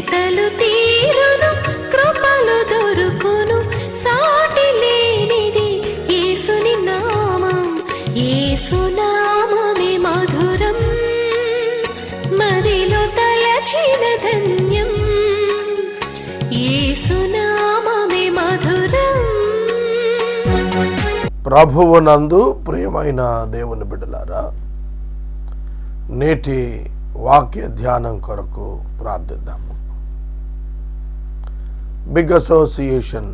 వెతలు తీరును, కృపలు దొరుకును, సాటి లేనిది యేసుని నామం. యేసునామమే మధురం, మదిలో తలచిన ధన్యం. యేసునామమే మధురం. ప్రభువునందు ప్రియమైన దేవుని బిడ్డలారా, నేటి వాక్య ధ్యానం కొరకు ప్రార్థిద్దాము. బిగ్ అసోసియేషన్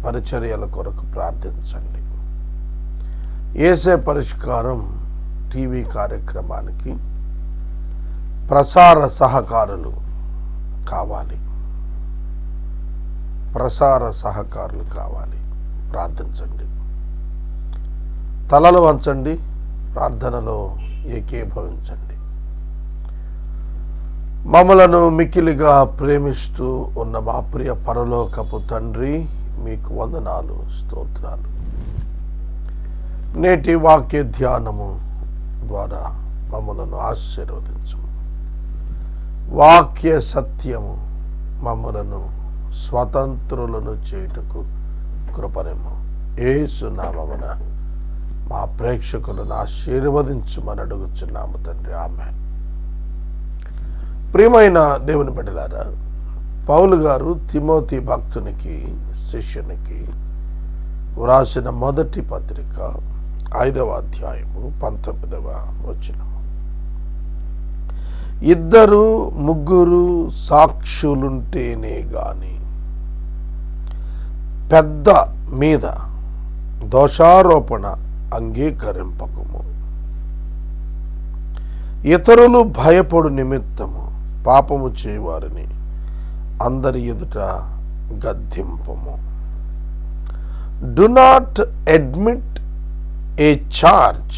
పరిచర్యల కొరకు ప్రార్థించండి. యేసే పరిష్కారం టీవీ కార్యక్రమానికి ప్రసార సహకారులు కావాలి. ప్రార్థించండి. తలలు వంచండి, ప్రార్థనలో ఏకీభవించండి. మమ్మలను మిక్కిలిగా ప్రేమిస్తూ ఉన్న మా ప్రియ పరలోకపు తండ్రి, మీకు వందనాలు, స్తోత్రాలు. నేటి వాక్య ధ్యానము ద్వారా మమ్మలను ఆశీర్వదించము. వాక్య సత్యము మమ్మలను స్వతంత్రులను చేయుటకు కృపనిమ్ము. యేసు నామమున మా ప్రేక్షకులను ఆశీర్వదించమని అడుగుచున్నాము తండ్రి. ఆమేన్. ప్రియమైన దేవుని బిడ్డలారా, పౌలు గారు తిమోతి భక్తునికి, శిష్యునికి వ్రాసిన మొదటి పత్రిక 5వ అధ్యాయము 19వ వచనము. 2, 3 సాక్షులుంటేనే గాని పెద్ద మీద దోషారోపణ అంగీకరింపకము. ఇతరులు భయపడు నిమిత్తము పాపము చేయవారిని అందరి ఎదుట గద్దింపము. Do not admit a charge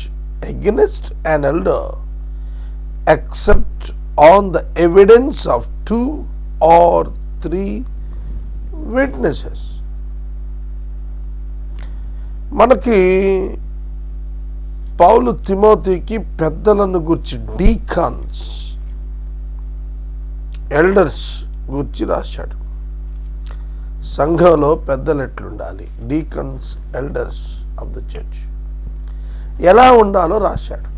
against an elder except on the evidence of 2 or 3 witnesses. మనకి పౌలు తిమోతికి పెద్దలను గురించి, డీకాన్స్, ఎల్డర్స్ గురించి రాశాడు. సంఘంలో పెద్దలు ఎట్లుండాలి, deacons, elders of the church ఎలా ఉండాలో రాశాడు.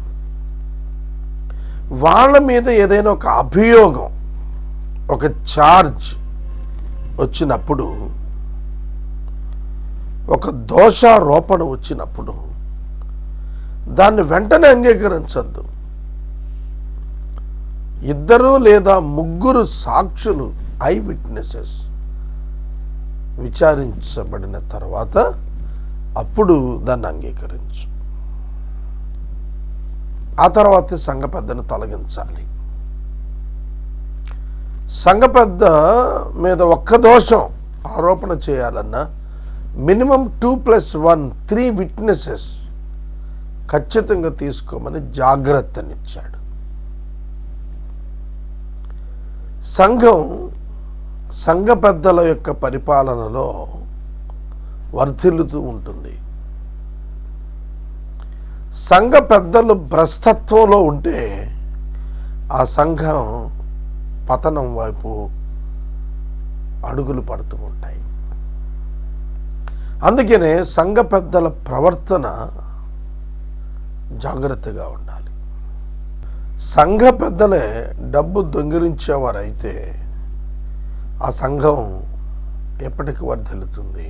వాళ్ళ మీద ఏదైనా ఒక అభియోగం, ఒక ఛార్జ్ వచ్చినప్పుడు, ఒక దోషారోపణ వచ్చినప్పుడు దాన్ని వెంటనే అంగీకరించద్దు. 2 లేదా 3 సాక్షులు, ఐ విట్నెసెస్, విచారించబడిన తర్వాత అప్పుడు దాన్ని అంగీకరించు. ఆ తర్వాత సంఘ పెద్దను తొలగించాలి. సంఘ పెద్ద మీద ఒక్క దోషం ఆరోపణ చేయాలన్నా మినిమం 2+1 3 విట్నెసెస్ ఖచ్చితంగా తీసుకోమని జాగ్రత్తనిచ్చాడు. సంఘ పెద్దల యొక్క పరిపాలనలో వర్ధిల్లుతూ ఉంటుంది. సంఘ పెద్దలు భ్రష్టత్వంలో ఉంటే ఆ సంఘం పతనం వైపు అడుగులు పడుతూ ఉంటాయి. అందుకనే సంఘ పెద్దల ప్రవర్తన జాగ్రత్తగా ఉండాలి. సంఘ పెద్దలే డబ్బు దొంగిలించేవారైతే ఆ సంఘం ఎప్పటికి వర్ధిల్లుతుంది.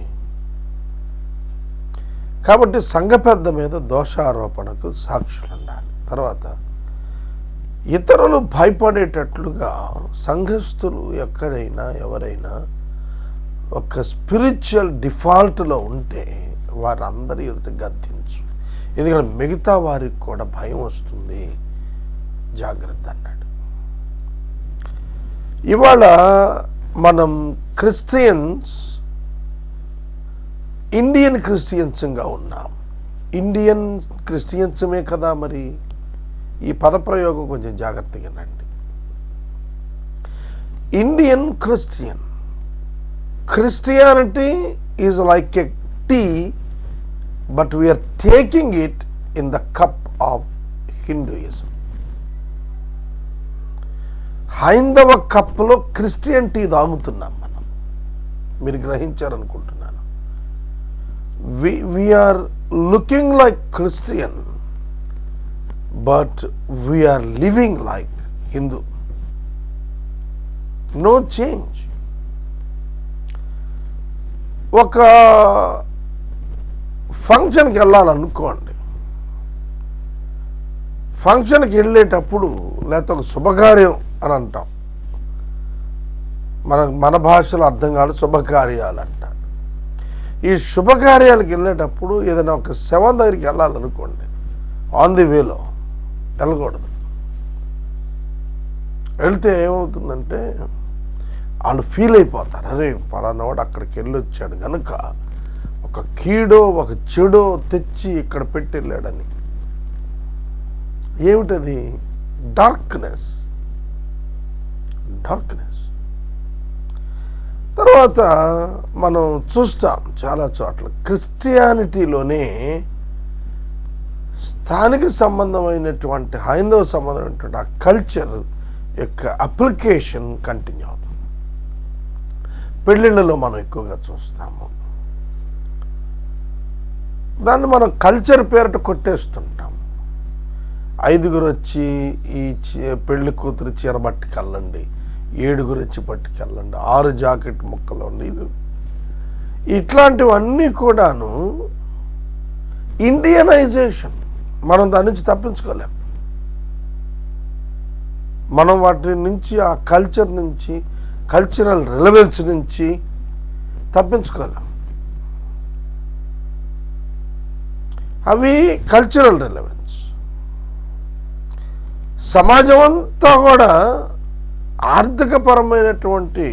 కాబట్టి సంఘ పెద్ద మీద దోషారోపణకు సాక్షులు ఉండాలి. తర్వాత ఇతరులు భయపడేటట్లుగా సంఘస్థులు ఎవరైనా ఒక స్పిరిచువల్ డిఫాల్ట్లో ఉంటే వారందరి ఎదుట గద్దించు. ఎందుకంటే మిగతా వారికి కూడా భయం వస్తుంది, జాగ్రత్త అన్నాడు. ఇవాళ మనం క్రిస్టియన్స్, ఇండియన్ క్రిస్టియన్స్గా ఉన్నాం. ఇండియన్ క్రిస్టియన్సమే కదా మరి. ఈ పదప్రయోగం కొంచెం జాగ్రత్తగా నండి. Indian Christianity is like a tea, but we are taking it in the cup of Hinduism. హైందవ కప్పులో క్రిస్టియన్ టీ తాగుతున్నాం మనం. మీరు గ్రహించారనుకుంటున్నాను. We're looking like Christian, but we're living like Hindu. No change. ఒక ఫంక్షన్కి వెళ్ళాలనుకోండి, ఫంక్షన్కి వెళ్ళేటప్పుడు లేకపోతే ఒక శుభకార్యం అని అంటాం, మన భాషలో అర్థం కాదు, శుభకార్యాలు అంటారు. ఈ శుభకార్యాలకు వెళ్ళేటప్పుడు ఏదైనా ఒక శవం దగ్గరికి వెళ్ళాలనుకోండి, ఆన్ ది వేలో వెళ్ళకూడదు. వెళ్తే ఏమవుతుందంటే వాళ్ళు ఫీల్ అయిపోతారు, అరే పలానావాడు అక్కడికి వెళ్ళొచ్చాడు కనుక ఒక కీడో ఒక చెడో తెచ్చి ఇక్కడ పెట్టి వెళ్ళాడని. ఏమిటది? డార్క్నెస్. తర్వాత మనం చూస్తాం చాలా చోట్ల క్రిస్టియానిటీలోనే స్థానిక సంబంధమైనటువంటి హైందవ సంబంధమైనటువంటి ఆ కల్చర్ యొక్క అప్లికేషన్ కంటిన్యూ అవుతుంది. పెళ్ళిళ్ళలో మనం ఎక్కువగా చూస్తాము. దాన్ని మనం కల్చర్ పేరిట కొట్టేస్తుంటాం. 5 వచ్చి ఈ పెళ్లి కూతురు చీర పట్టుకెళ్ళండి, 7 వచ్చి పట్టుకెళ్ళండి, 6 జాకెట్ ముక్కలు నీళ్ళు, ఇట్లాంటివన్నీ కూడాను ఇండియనైజేషన్. మనం దాని నుంచి తప్పించుకోలేం. మనం వాటి నుంచి, ఆ కల్చర్ నుంచి, కల్చరల్ రిలవెన్స్ నుంచి తప్పించుకోలేం. అవి కల్చరల్ రిలవెన్స్. సమాజం అంతా కూడా ఆర్థికపరమైనటువంటి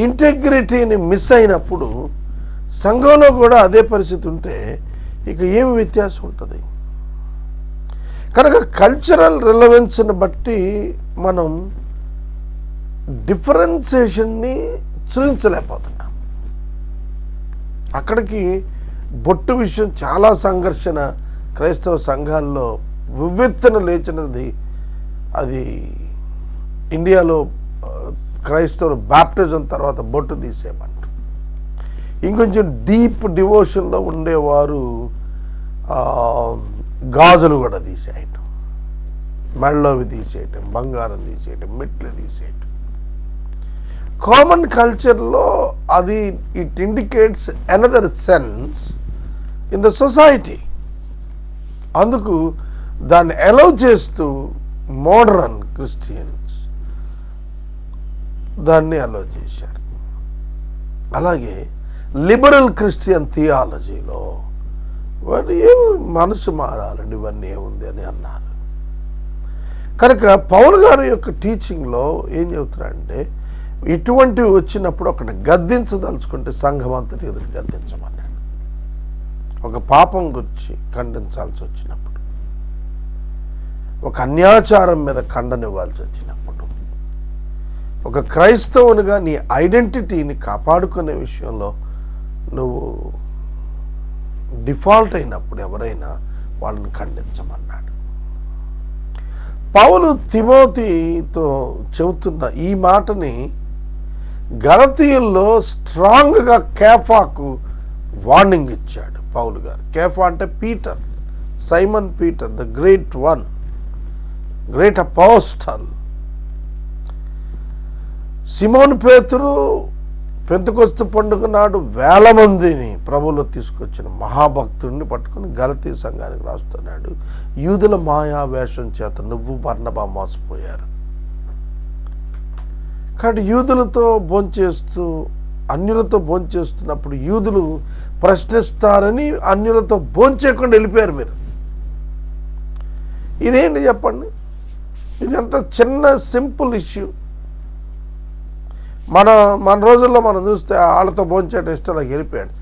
ఇంటెగ్రిటీని మిస్ అయినప్పుడు సంఘంలో కూడా అదే పరిస్థితి ఉంటే ఇక ఏమి వ్యత్యాసం ఉంటుంది? కనుక కల్చరల్ రిలవెన్స్ని బట్టి మనం డిఫరెన్సియేషన్ని చూపించలేకపోతున్నాం. అక్కడికి బొట్టు విషయం చాలా సంఘర్షణ క్రైస్తవ సంఘాల్లో వివెత్తున లేచినది. అది ఇండియాలో క్రైస్తవులు బ్యాప్టిజం తర్వాత బొట్టు తీసేయమంటారు. ఇంకొంచెం డీప్ డివోషన్లో ఉండేవారు గాజులు కూడా తీసేయటం, మెళ్ళవి తీసేయటం, బంగారం తీసేయటం, మెట్లు తీసేయటం. కామన్ కల్చర్లో అది it indicates another sense in the society. అందుకు దాన్ని అలౌ చేస్తూ మోడర్న్ క్రిస్టియన్స్ దాన్ని అలౌ చేశారు. అలాగే లిబరల్ క్రిస్టియన్ థియాలజీలో వాడు మనసు మారాలండి, ఇవన్నీ ఏముంది అని అన్నారు. కనుక పౌలు గారి యొక్క టీచింగ్లో ఏం చెబుతున్నారంటే, ఇటువంటివి వచ్చినప్పుడు ఒకటి గద్దించదలుచుకుంటే సంఘం అంతటి ఎదురు గద్దించమన్నాడు. ఒక పాపం గురించి ఖండించాల్సి వచ్చినప్పుడు, ఒక అన్యాచారం మీద ఖండనివ్వాల్సి వచ్చినప్పుడు, ఒక క్రైస్తవునిగా నీ ఐడెంటిటీని కాపాడుకునే విషయంలో నువ్వు డిఫాల్ట్ అయినప్పుడు ఎవరైనా వాళ్ళని ఖండించమన్నాడు. పౌలు తిమోతితో చెబుతున్న ఈ మాటని గలతీయుల్లో స్ట్రాంగ్గా కేఫాకు వార్నింగ్ ఇచ్చాడు పౌలు గారు. కేఫా అంటే Peter, Simon Peter, the great one, great apostle. Simon Pethuru Pentecost పండుగ నాడు 1000 మందిని ప్రభువులో తీసుకొచ్చిన మహాభక్తుడిని పట్టుకుని గలతీ సంఘానికి రాస్తున్నాడు. యూదుల మాయా వేషం చేత నువ్వు బర్నబా మోసపోయారు. కాబట్టి యూదులతో భోంచేస్తూ అన్యులతో భోంచేస్తున్నప్పుడు యూదులు ప్రశ్నిస్తారని అన్యులతో భోంచేయకుండా వెళ్ళిపోయారు మీరు. ఇదేంటి చెప్పండి? ఇది ఎంత చిన్న సింపుల్ ఇష్యూ. మన రోజుల్లో మనం చూస్తే వాళ్ళతో భోంచేయడం ఇష్టంలోకి వెళ్ళిపోయాడు.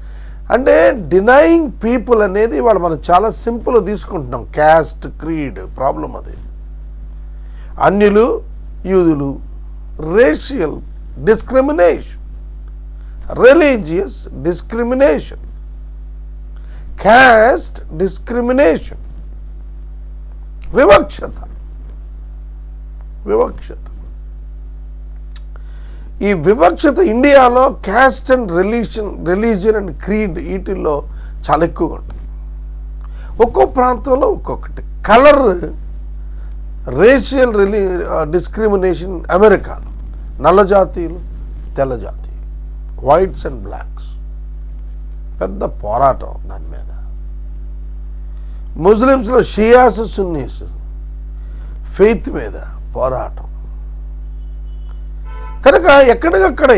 అంటే డినయింగ్ పీపుల్ అనేది వాళ్ళు మనం చాలా సింపుల్ తీసుకుంటున్నాం. క్యాస్ట్, క్రీడ్ ప్రాబ్లం అది. అన్యులు, యూదులు, racial discrimination, religious discrimination, caste discrimination, వివక్షత. వివక్షత. ఈ వివక్షత ఇండియాలో caste and religion and creed వీటిల్లో చాలా ఎక్కువగా ఉంటుంది. ఒక్కో ప్రాంతంలో ఒక్కొక్కటి. కలర్ రేషియల్ డిస్క్రిమినేషన్ అమెరికాలో నల్ల జాతీయులు తెల్ల జాతీయులు, వైట్స్ అండ్ బ్లాక్స్, పెద్ద పోరాటం దాని మీద. ముస్లిమ్స్లో షియాస్ సున్నీస్ ఫెయిత్ మీద పోరాటం. కనుక ఎక్కడికక్కడ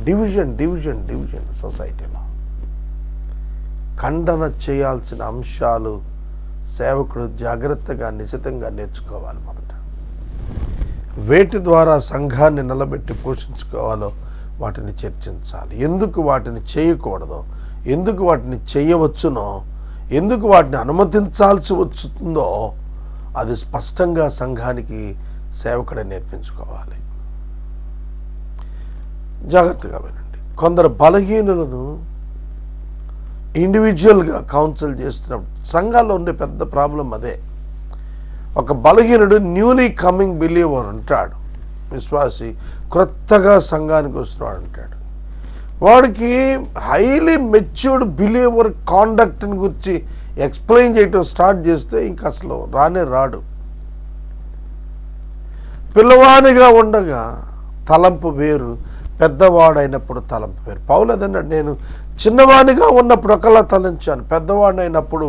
డివిజన్ సొసైటీలో ఖండన చేయాల్సిన అంశాలు సేవకుడు జాగ్రత్తగా నిశితంగా నేర్చుకోవాలి. మొదట వేటి ద్వారా సంఘాన్ని నిలబెట్టి పోషించుకోవాలో వాటిని చర్చించాలి. ఎందుకు వాటిని చేయకూడదో, ఎందుకు వాటిని చేయవచ్చునో, ఎందుకు వాటిని అనుమతించాల్సి వస్తుందో అది స్పష్టంగా సంఘానికి సేవకుడే నేర్పించుకోవాలి. జాగ్రత్తగా వినండి. కొందరు బలహీనులను ఇండివిజువల్గా కౌన్సిల్ చేస్తున్నప్పుడు సంఘాల్లో ఉండే పెద్ద ప్రాబ్లం అదే. ఒక బలహీనుడు న్యూలీ కమింగ్ బిలీవర్ ఉంటాడు, విశ్వాసి, క్రొత్తగా సంఘానికి వస్తున్నాడు ఉంటాడు. వాడికి హైలీ మెచ్యూర్డ్ బిలీవర్ కాండక్ట్ని గురించి ఎక్స్ప్లెయిన్ చేయటం స్టార్ట్ చేస్తే ఇంక అసలు రాడు. పిల్లవానిగా ఉండగా తలంపు వేరు, పెద్దవాడైనప్పుడు తలంపు వేరు. పౌలు అదన్నాడు, నేను చిన్నవానిగా ఉన్నప్పుడు ఒకలా తలంచాను, పెద్దవాడినైనప్పుడు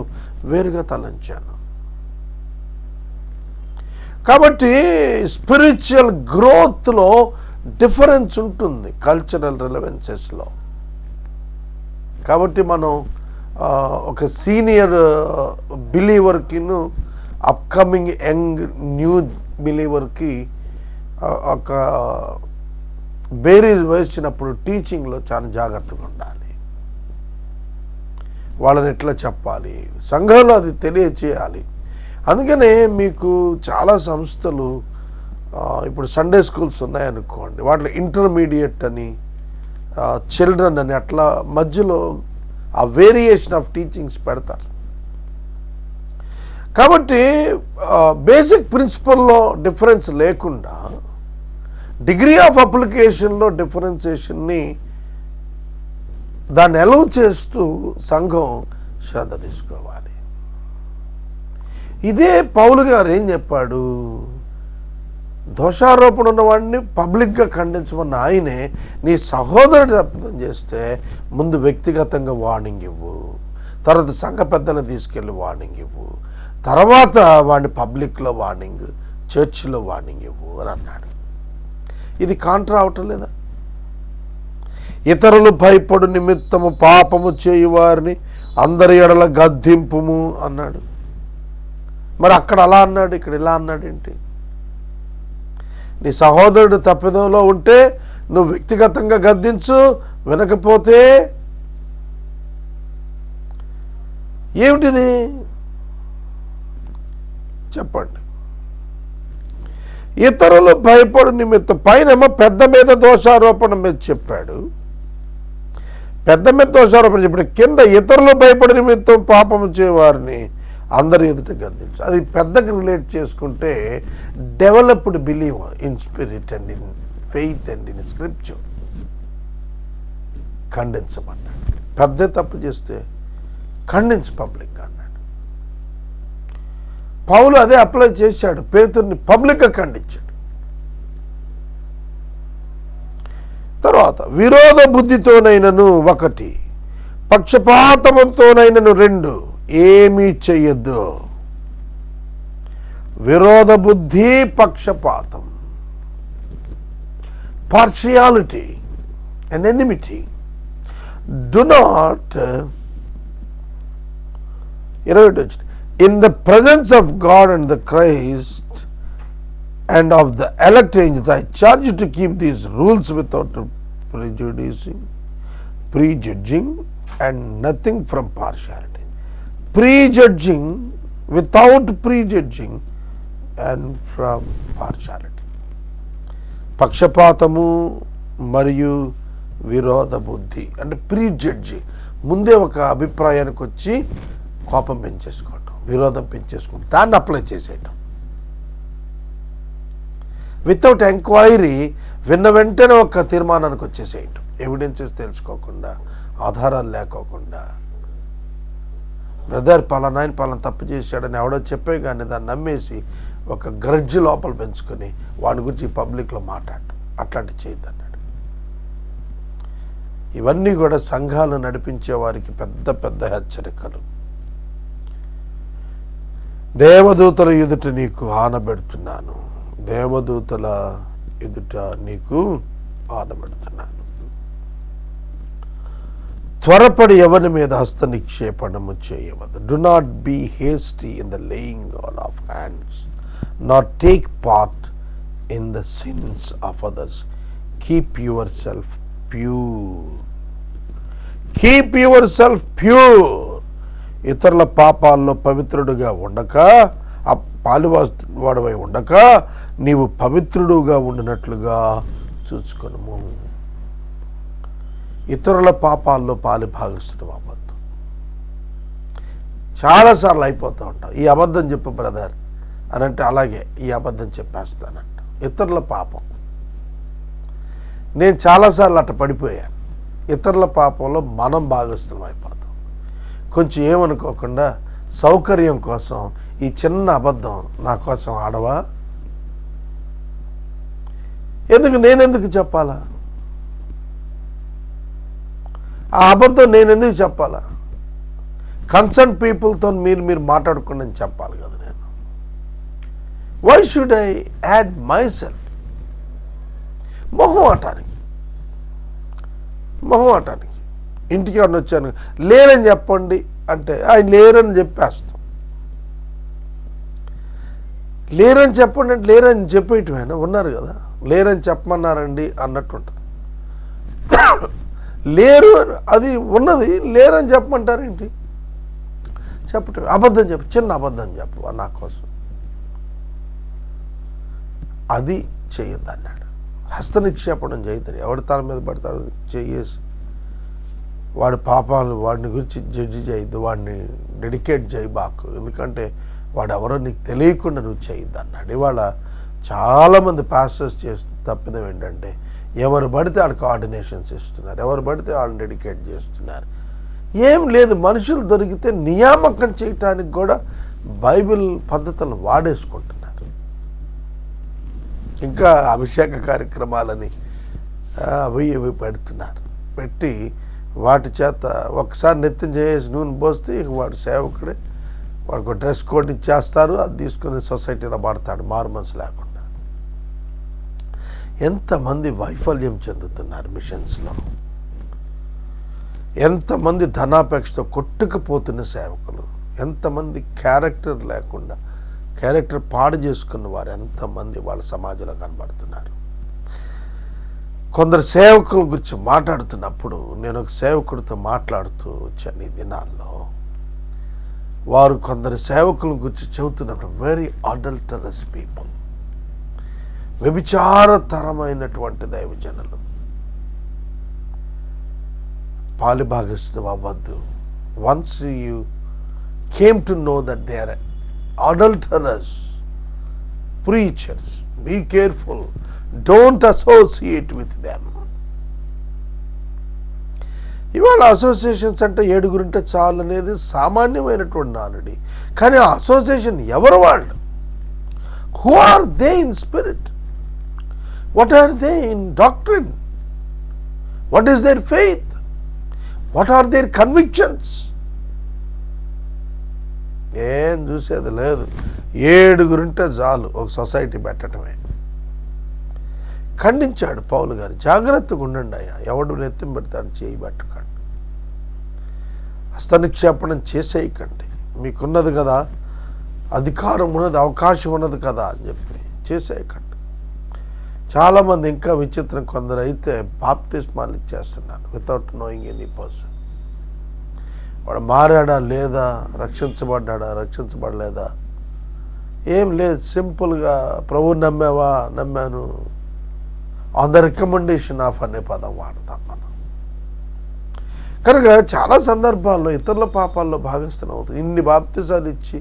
వేరుగా తలంచాను. కాబట్టి స్పిరిచువల్ గ్రోత్లో డిఫరెన్స్ ఉంటుంది కల్చరల్ రిలవెన్సెస్లో. కాబట్టి మనం ఒక సీనియర్ బిలీవర్కిను అప్కమింగ్ యంగ్ న్యూ బిలీవర్కి ఒక బేరీజ్ వేసినప్పుడు టీచింగ్లో చాలా జాగ్రత్తగా ఉండాలి. వాళ్ళని ఎట్లా చెప్పాలి, సంఘంలో అది తెలియచేయాలి. అందుకనే మీకు చాలా సంస్థలు ఇప్పుడు సండే స్కూల్స్ ఉన్నాయనుకోండి, వాటిలో ఇంటర్మీడియట్ అని, చిల్డ్రన్ అని అట్లా మధ్యలో ఆ వేరియేషన్ ఆఫ్ టీచింగ్స్ పెడతారు. కాబట్టి బేసిక్ ప్రిన్సిపల్లో డిఫరెన్స్ లేకుండా డిగ్రీ ఆఫ్ అప్లికేషన్లో డిఫరెన్సియేషన్ని దాన్ని అలౌ చేస్తూ సంఘం శ్రద్ధ తీసుకోవాలి. ఇదే పౌలు గారు ఏం చెప్పాడు, దోషారోపణ ఉన్నవాడిని పబ్లిక్గా ఖండించమన్న ఆయనే నీ సహోదరుడు తప్పిదం చేస్తే ముందు వ్యక్తిగతంగా వార్నింగ్ ఇవ్వు, తర్వాత సంఘ పెద్దలను తీసుకెళ్ళి వార్నింగ్ ఇవ్వు, తర్వాత వాడిని పబ్లిక్లో వార్నింగ్, చర్చిలో వార్నింగ్ ఇవ్వు అని అన్నాడు. ఇది కాంట్రా అవటం లేదా? ఇతరులు భయపడు నిమిత్తము పాపము చేయువారిని అందరి ఎడల గద్దింపుము అన్నాడు. మరి అక్కడ అలా అన్నాడు, ఇక్కడ ఇలా అన్నాడు ఏంటి? నీ సహోదరుడు తప్పిదంలో ఉంటే నువ్వు వ్యక్తిగతంగా గద్దించు, వినకపోతే ఏమిటిది చెప్పండి. ఇతరులు భయపడు నిమిత్తం, పైనేమో పెద్ద మీద దోషారోపణ మీద చెప్పాడు, పెద్ద మీద దోషారోపణ చెప్పాడు, కింద ఇతరులు భయపడి నిమిత్తం పాపము చేయవారిని అందరి ఎదుట గద్దించు. అది పెద్దకి రిలేట్ చేసుకుంటే developed believer in spirit and in faith and in scripture ఖండించమన్నాడు. పెద్ద తప్పు చేస్తే ఖండించు పబ్లిక్గా అన్నాడు. పౌలు అదే అప్లై చేశాడు, పేతుర్ని పబ్లిక్గా ఖండించాడు. తర్వాత విరోధ బుద్ధితోనైనను ఒకటి, పక్షపాతముతోనైనను రెండు ఏమీ చెయ్యొద్దు. విరోధ బుద్ధి, పక్షపాతం, partiality and enmity. Do not in the presence of God and the Christ and of the elect angels, I charge you to keep these rules without prejudging and nothing from partiality. Prejudging, without prejudging and from partiality. పక్షపాతము మరియు విరోధ బుద్ధి అంటే ప్రీజడ్జి, ముందే ఒక అభిప్రాయానికి వచ్చి కోపం పెంచేసుకోవటం, విరోధం పెంచేసుకోవటం, దాన్ని అప్లై చేసేయటం. వితౌట్ ఎంక్వైరీ విన్న వెంటనే ఒక తీర్మానానికి వచ్చేసేయటం, ఎవిడెన్సెస్ తెలుసుకోకుండా, ఆధారాలు లేకోకుండా. బ్రదర్ పలానాయన పలానా తప్పు చేశాడని ఎవడో చెప్పే కానీ దాన్ని నమ్మేసి ఒక గ్రడ్జ్ లోపల పెంచుకొని వాడి గురించి పబ్లిక్లో మాట్లాడటం, అట్లాంటివి చేయొద్దన్నాడు. ఇవన్నీ కూడా సంఘాలు నడిపించే వారికి పెద్ద పెద్ద హెచ్చరికలు. దేవదూతల ఎదుట నీకు ఆనబెడుతున్నాను, దేవదూతల ఎదుట నీకు ఆనబెడుతున్నాను. త్వరపడి ఎవరి మీద హస్త నిక్షేపణము చేయవద్దు. Do not be hasty in the laying on of hands, not take part in the sins of others. Keep yourself pure. Keep yourself pure. ఇతరుల పాపాల్లో పవిత్రుడుగా ఉండక, పాలువాడవై ఉండక, నీవు పవిత్రుడుగా ఉండినట్లుగా చూసుకొనుము. ఇతరుల పాపాల్లో పాలు భాగస్తుడు అబద్ధం. చాలాసార్లు అయిపోతూ ఉంటాం, ఈ అబద్ధం చెప్పు బ్రదర్ అని అంటే అలాగే ఈ అబద్ధం చెప్పేస్తానంట. ఇతరుల పాపం, నేను చాలాసార్లు అట్ట పడిపోయాను. ఇతరుల పాపంలో మనం భాగస్థులం అయిపోతాం. కొంచెం ఏమనుకోకుండా సౌకర్యం కోసం ఈ చిన్న అబద్ధం నా కోసం ఆడవా? నేనెందుకు చెప్పాలా? ఆ అబద్ధం నేనెందుకు చెప్పాలా? కన్సర్న్ పీపుల్తో మీరు మాట్లాడుకోండి అని చెప్పాలి కదా నేను. Why should I add myself? మొహం ఆటానికి ఇంటికి ఎవరిని వచ్చాను లేరని చెప్పండి అంటే ఆయన లేరని చెప్పేస్తాం. లేరని చెప్పండి అంటే లేరని చెప్పేయటమేనా? ఉన్నారు కదా, లేరని చెప్పమన్నారండి అన్నట్టు ఉంటుంది. లేరు అది ఉన్నది, లేరని చెప్పమంటారేంటి? చెప్పటం అబద్ధం చెప్పు, చిన్న అబద్ధం చెప్పు నా కోసం. అది చేయొద్దు అన్నాడు. హస్త నిక్షేపణం చేయతాడు. ఎవడి తల మీద పడతాడు చేయేసి వాడి పాపాలు వాడిని గురించి జడ్జి చేయొద్దు, వాడిని డెడికేట్ చేయబాకు, ఎందుకంటే వాడు ఎవరో నీకు తెలియకుండా నువ్వు చేయొద్దు అన్నాడు. ఇవాళ చాలామంది పాస్టర్స్ చేస్తున్న తప్పిదం ఏంటంటే ఎవరు పడితే వాళ్ళకి ఆర్డినేషన్స్ ఇస్తున్నారు, ఎవరు పడితే వాళ్ళని డెడికేట్ చేస్తున్నారు. ఏం లేదు, మనుషులు దొరికితే నియామకం చేయటానికి కూడా బైబిల్ పద్ధతులను వాడేసుకుంటున్నారు. ఇంకా అభిషేక కార్యక్రమాలని అవి పెడుతున్నారు. పెట్టి వాటి చేత ఒకసారి నెత్తిన చేసి నూనె పోస్తే ఇక వాడు సేవకుడే, వాడికి డ్రెస్ కోడ్ ఇచ్చేస్తారు, అది తీసుకుని సొసైటీలో పడతాడు మారు మనసు లేకుండా. ఎంతమంది వైఫల్యం చెందుతున్నారు మిషన్స్లో, ఎంతమంది ధనాపేక్షతో కొట్టుకుపోతున్న సేవకులు, ఎంతమంది క్యారెక్టర్ లేకుండా క్యారెక్టర్ పాడు చేసుకున్న వారు ఎంతమంది వాళ్ళ సమాజంలో కనబడుతున్నారు. కొందరు సేవకుల గురించి మాట్లాడుతున్నప్పుడు నేను ఒక సేవకుడితో మాట్లాడుతూ వచ్చాను ఈ దినాల్లో. వారు కొందరు సేవకుల గురించి చెబుతున్నప్పుడు వెరీ అడల్టరస్ పీపుల్, వ్యభిచారతరమైనటువంటి దైవజనులు. పాలిభాగస్థులు అవ్వద్దు. Once you came to know that they are adulterers, preachers, be careful, don't associate with them. ఇవాళ అసోసియేషన్స్ అంటే 7 ఉంటే చాలు అనేది సామాన్యమైనటువంటి నానుడి. కానీ ఆ అసోసియేషన్ ఎవరు వాళ్ళు? Who are they in spirit? What are they in doctrine? What is their faith? What are their convictions? ఏం చూసేది లేదు. 7 ఉంటే చాలు ఒక సొసైటీ పెట్టడమే. ఖండించాడు పౌలు గారు, జాగ్రత్తగా ఉండండి అయ్యా, ఎవడు నెత్తిన పెడతాడు చేయి పట్టుకోండి, హస్తనిక్షేపణం చేసేయకండి, మీకున్నది కదా, అధికారం ఉన్నది, అవకాశం ఉన్నది కదా అని చెప్పి చేసేయకండి. చాలామంది ఇంకా విచిత్రం, కొందరు అయితే బాప్తిస్మాలు ఇచ్చేస్తున్నారు వితౌట్ నోయింగ్ ఎనీ పర్సన్. వాడు మారాడా లేదా, రక్షించబడ్డా రక్షించబడలేదా, ఏం లేదు, సింపుల్గా ప్రభువుని నమ్మావా, నమ్మాను, ఆన్ ద రికమెండేషన్ ఆఫ్ అనే పదం వాడతాం మనం. కనుక చాలా సందర్భాల్లో ఇతరుల పాపాల్లో భాగస్థులం అవుతుంది. ఇన్ని బాప్తిజాలు ఇచ్చి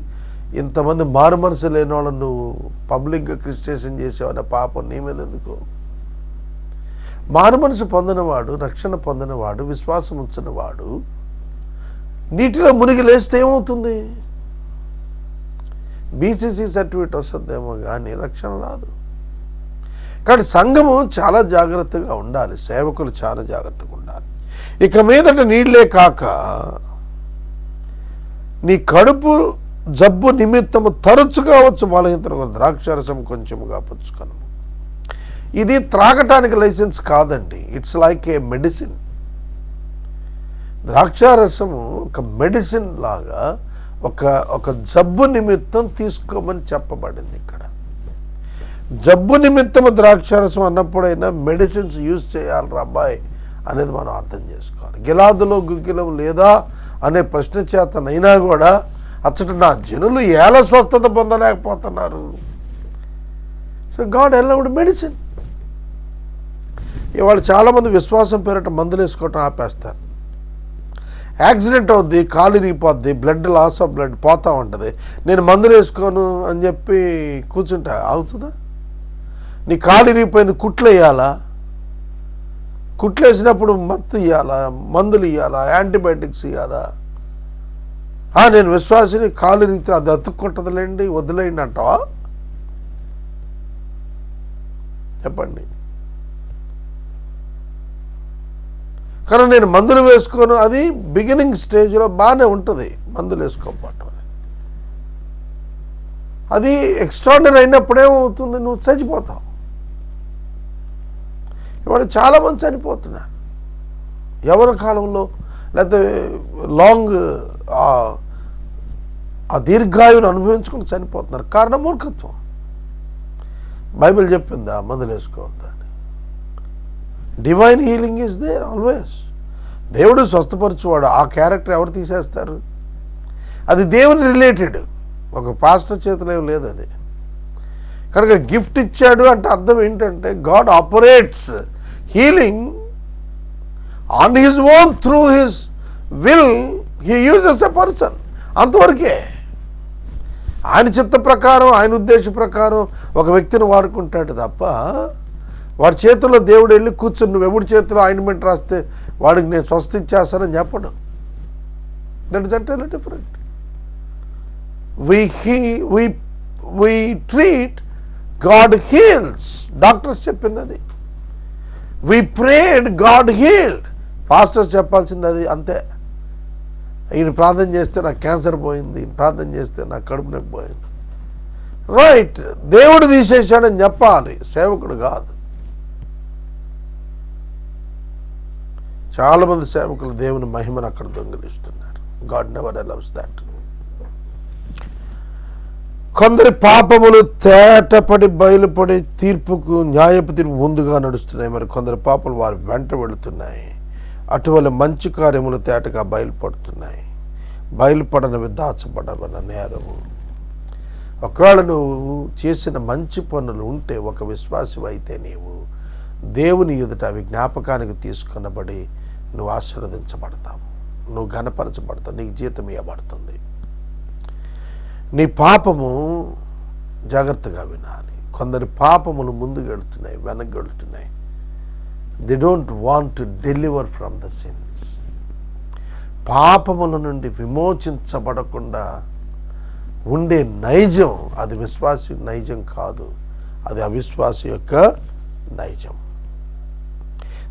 ఇంతమంది మారు మనసు లేని వాళ్ళని నువ్వు పబ్లిక్గా క్రిస్టియేషన్ చేసావన్న పాపం నీ మీద ఎందుకు? మారు మనసు పొందినవాడు, రక్షణ పొందినవాడు, విశ్వాసం ఉంచినవాడు నీటిలో మునిగి లేస్తే ఏమవుతుంది? బీసీసీ సర్టిఫికేట్ వస్తుందేమో కానీ రక్షణ రాదు. కాబట్టి సంఘము చాలా జాగ్రత్తగా ఉండాలి, సేవకులు చాలా జాగ్రత్తగా ఉండాలి. ఇక మీదట నీళ్లే కాక నీ కడుపు జబ్బు నిమిత్తము తరచుగా వచ్చు బలహీనత ద్రాక్షారసం కొంచెముగా పుచ్చుకొనుము. ఇది త్రాగటానికి లైసెన్స్ కాదండి, ఇట్స్ లైక్ ఏ మెడిసిన్. ద్రాక్షారసము ఒక మెడిసిన్ లాగా ఒక జబ్బు నిమిత్తం తీసుకోమని చెప్పబడింది. ఇక్కడ జబ్బు నిమిత్తము ద్రాక్షారసం అన్నప్పుడైనా మెడిసిన్స్ యూజ్ చేయాలి అబ్బాయి అనేది మనం అర్థం చేసుకోవాలి. గిలాదులో గుగ్గిలం లేదా అనే ప్రశ్న చేతనైనా కూడా అచ్చట నా జనులు ఎలా స్వస్థత పొందలేకపోతున్నారు. So God allowed medicine. ఇవాళ చాలామంది విశ్వాసం పేరిట మందులు వేసుకోవటం ఆపేస్తారు. యాక్సిడెంట్ అవుద్ది, కాలు ఇరిగిపోద్ది, బ్లడ్ లాస్ ఆఫ్ బ్లడ్ పోతూ ఉంటుంది, నేను మందులు వేసుకోను అని చెప్పి కూర్చుంటా అవుతుందా? నీ కాలు ఇరిగిపోయింది, కుట్లు వేయాలా? కుట్లు వేసినప్పుడు మత్తు ఇవ్వాలా, మందులు ఇవ్వాలా, యాంటీబయాటిక్స్ ఇవ్వాలా? నేను విశ్వాసిని, కాలు ఇరిగితే అది అతుక్కుంటుందిలేండి, వదిలేయండి అంటావా? చెప్పండి. కానీ నేను మందులు వేసుకోను, అది బిగినింగ్ స్టేజ్లో బాగానే ఉంటుంది మందులు వేసుకోకపోవటం. అది ఎక్స్ట్రాడినరీ అయినప్పుడేమవుతుంది, నువ్వు చచ్చిపోతావు. ఇవాళ చాలామంది చనిపోతున్నారు యవ్వన కాలంలో, లేకపోతే లాంగ్ ఆ దీర్ఘాయువును అనుభవించుకుని చనిపోతున్నారు. కారణం మూర్ఖత్వం. బైబిల్ చెప్పిందా మందులు వేసుకోవద్దని? Divine healing is there always. దేవుడు స్వస్థపరచువాడు. ఆ క్యారెక్టర్ ఎవరు తీసేస్తారు? అది దేవుని రిలేటెడ్, ఒక పాస్టర్ చేతిలో ఏం లేదు అది. కనుక గిఫ్ట్ ఇచ్చాడు అంటే అర్థం ఏంటంటే God operates healing on his own through his will he uses a person. అంతవరకే. ఆయన చిత్త ప్రకారం, ఆయన ఉద్దేశ ప్రకారం ఒక వ్యక్తిని వాడుకుంటాడు తప్ప వాడి చేతుల్లో దేవుడు వెళ్ళి కూర్చుని నువ్వు ఎవడి చేతిలో ఆయింట్మెంట్ రాస్తే వాడికి నేను స్వస్థ ఇచ్చేస్తానని చెప్పడం. That is entirely different. we treat, God heals. Doctors చెప్పింది అది. we prayed, God healed. Pastors చెప్పాల్సింది అది. అంతే. ఈయన ప్రార్థన చేస్తే నాకు క్యాన్సర్ పోయింది, ప్రార్థన చేస్తే నాకు కడుపు నొప్పి పోయింది. రైట్, దేవుడు తీసేశాడని చెప్పాలి, సేవకుడు కాదు. చాలామంది సేవకులు దేవుని మహిమను అక్కడ దొంగిలిస్తున్నారు. God never allows that. కొందరి పాపములు తేటపడి బయలుపడి తీర్పుకు, న్యాయపు తీర్పు ముందుగా నడుస్తున్నాయి. మరి కొందరి పాపలు వారి వెంట వెళుతున్నాయి. అటువల మంచి కార్యములు తేటగా బయలుపడుతున్నాయి. బయలుపడనవి దాచబడవన్న నేరము. ఒకవేళ నువ్వు చేసిన మంచి పనులు ఉంటే, ఒక విశ్వాసి అయితే నీవు దేవుని ఎదుట అవి జ్ఞాపకానికి తీసుకొనబడి నువ్వు ఆశీర్వదించబడతావు, నువ్వు ఘనపరచబడతావు, నీకు జీతం ఇవ్వబడుతుంది. నీ పాపము జాగ్రత్తగా వినాలి. కొందరి పాపములు ముందుకు వెళుతున్నాయి, వెనక్కి వెళుతున్నాయి. They don't want to deliver from the sins. పాపముల నుండి విమోచించబడకుండా ఉండే నైజం అది విశ్వాసి నైజం కాదు, అది అవిశ్వాసి యొక్క నైజం.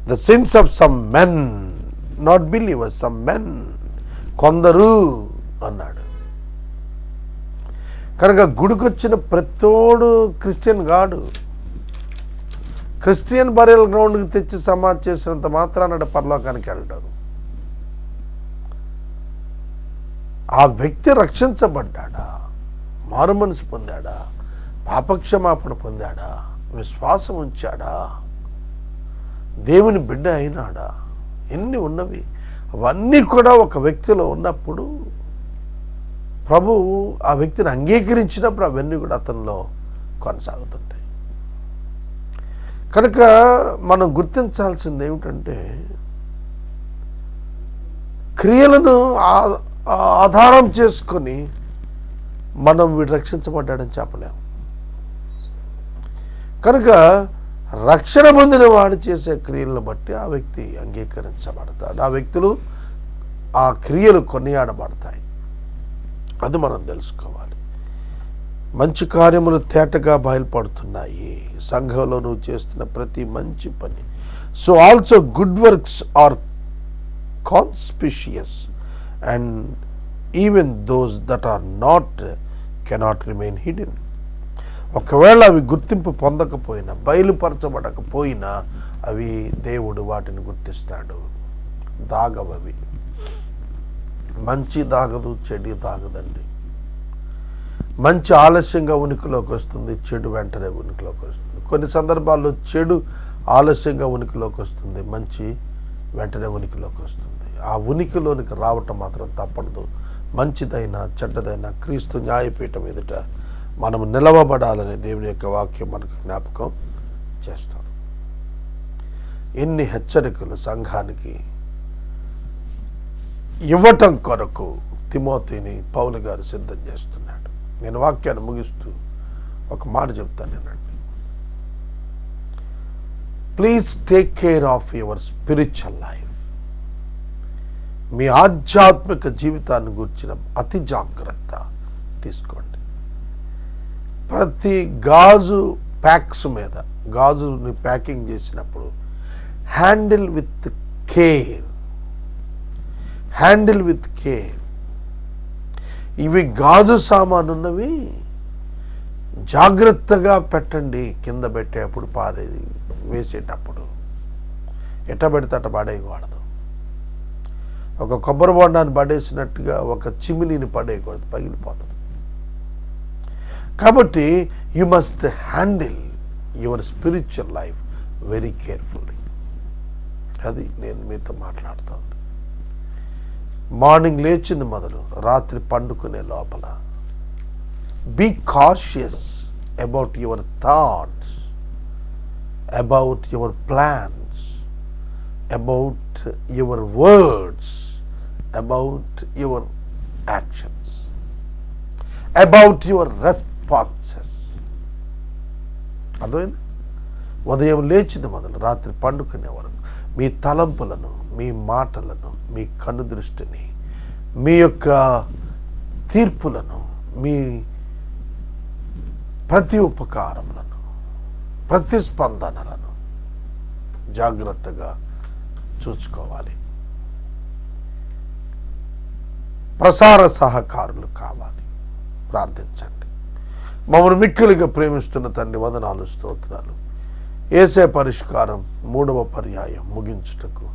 The sins of some men, not believers, some men, కొందరు అన్నాడు. కనుక గుడికొచ్చిన ప్రతోడు క్రిస్టియన్ గాడు. క్రిస్టియన్ బరియల్ గ్రౌండ్కి తెచ్చి సమాధి చేసినంత మాత్రాన పరలోకానికి వెళ్ళాడు. ఆ వ్యక్తి రక్షించబడ్డాడా, మారు మనసు పొందాడా, పాపక్షమాపణ పొందాడా, విశ్వాసం ఉంచాడా, దేవుని బిడ్డ అయినాడా, ఎన్ని ఉన్నవి. అవన్నీ కూడా ఒక వ్యక్తిలో ఉన్నప్పుడు ప్రభువు ఆ వ్యక్తిని అంగీకరించినప్పుడు అవన్నీ కూడా అతనిలో కొనసాగుతుంటాయి. కనుక మనం గుర్తించాల్సింది ఏమిటంటే, క్రియలను ఆధారం చేసుకొని మనం వీడు రక్షించబడ్డాడని చెప్పలేము. కనుక రక్షణ పొందిన వాడు చేసే క్రియలను బట్టి ఆ వ్యక్తి అంగీకరించబడతాడు. ఆ వ్యక్తులు ఆ క్రియలు కొనియాడబడతాయి. అది మనం తెలుసుకోవాలి. మంచి కార్యములు తేటగా బయలుపడుతున్నాయి సంఘంలో నువ్వు చేస్తున్న ప్రతి మంచి పని. So also good works are conspicuous and even those that are not cannot remain hidden. ఒకవేళ అవి గుర్తింపు పొందకపోయినా, బయలుపరచబడకపోయినా అవి దేవుడు వాటిని గుర్తిస్తాడు. దాగవవి. మంచి దాగదు, చెడు దాగదండి. మంచి ఆలస్యంగా ఉనికిలోకి వస్తుంది, చెడు వెంటనే ఉనికిలోకి వస్తుంది. కొన్ని సందర్భాల్లో చెడు ఆలస్యంగా ఉనికిలోకి వస్తుంది, మంచి వెంటనే ఉనికిలోకి వస్తుంది. ఆ ఉనికిలోనికి రావటం మాత్రం తప్పదు. మంచిదైనా చెడ్డదైనా క్రీస్తు న్యాయపీఠం ఎదుట మనము నిలవబడాలని దేవుని యొక్క వాక్యం మనకు జ్ఞాపకం చేస్తారు. ఎన్ని హెచ్చరికలు సంఘానికి ఇవ్వటం కొరకు తిమోతిని పౌలు గారు సిద్ధం చేస్తున్నాడు. నేను వాక్యాన్ని ముగిస్తూ ఒక మాట చెప్తాను వినండి. Please take care of your spiritual life. మీ ఆధ్యాత్మిక జీవితాన్ని గురించిన అతి జాగ్రత్త తీసుకోండి. ప్రతి గాజు ప్యాక్స్ మీద, గాజుని ప్యాకింగ్ చేసినప్పుడు handle with care. Handle with care. ఇవి గాజు సామాను ఉన్నవి, జాగ్రత్తగా పెట్టండి. కింద పెట్టేటప్పుడు వేసేటప్పుడు ఎట్ట పెడితే అట్ట పడేయకూడదు. ఒక కొబ్బరి బొండాన్ని పడేసినట్టుగా ఒక చిమినీని పడేయకూడదు, పగిలిపోతుంది. కాబట్టి you must handle your spiritual life very carefully. అది నేను మీతో మాట్లాడుతోంది. మార్నింగ్ లేచింది మొదలు రాత్రి పండుకునే లోపల be cautious about your thoughts, about your plans, about your words, about your actions, about your responses. అర్థమైంది? ఉదయం లేచింది మొదలు రాత్రి పండుకునే వరకు మీ తలంపులను, మీ మాటలను, మీ కనుదృష్టిని, మీ యొక్క తీర్పులను, మీ ప్రతి ఉపకారములను, ప్రతిస్పందనలను జాగ్రత్తగా చూసుకోవాలి. ప్రసార సహకారులు కావాలి. ప్రార్థించండి. మమ్మల్ని మిక్కిలిగా ప్రేమిస్తున్న తండ్రి, వందనాలు, స్తోత్రాలు. యేసే పరిష్కారం 3వ పర్యాయం ముగించుటకు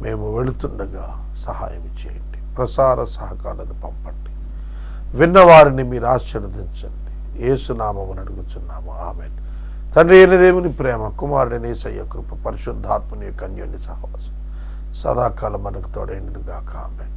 మేము వెళుతుండగా సహాయం చేయండి. ప్రసార సహకారాన్ని పంపండి. విన్నవారిని మీరు ఆశీర్వదించండి. యేసునామమున అడుగుచున్నాము, ఆమేన్. తండ్రి అయిన దేవుని ప్రేమ, కుమారుడైన యేసయ్య కృప, పరిశుద్ధాత్మని యొక్క అన్యోన్య సహవాసం సదాకాలం మనకు తోడైండును గాక, ఆమేన్.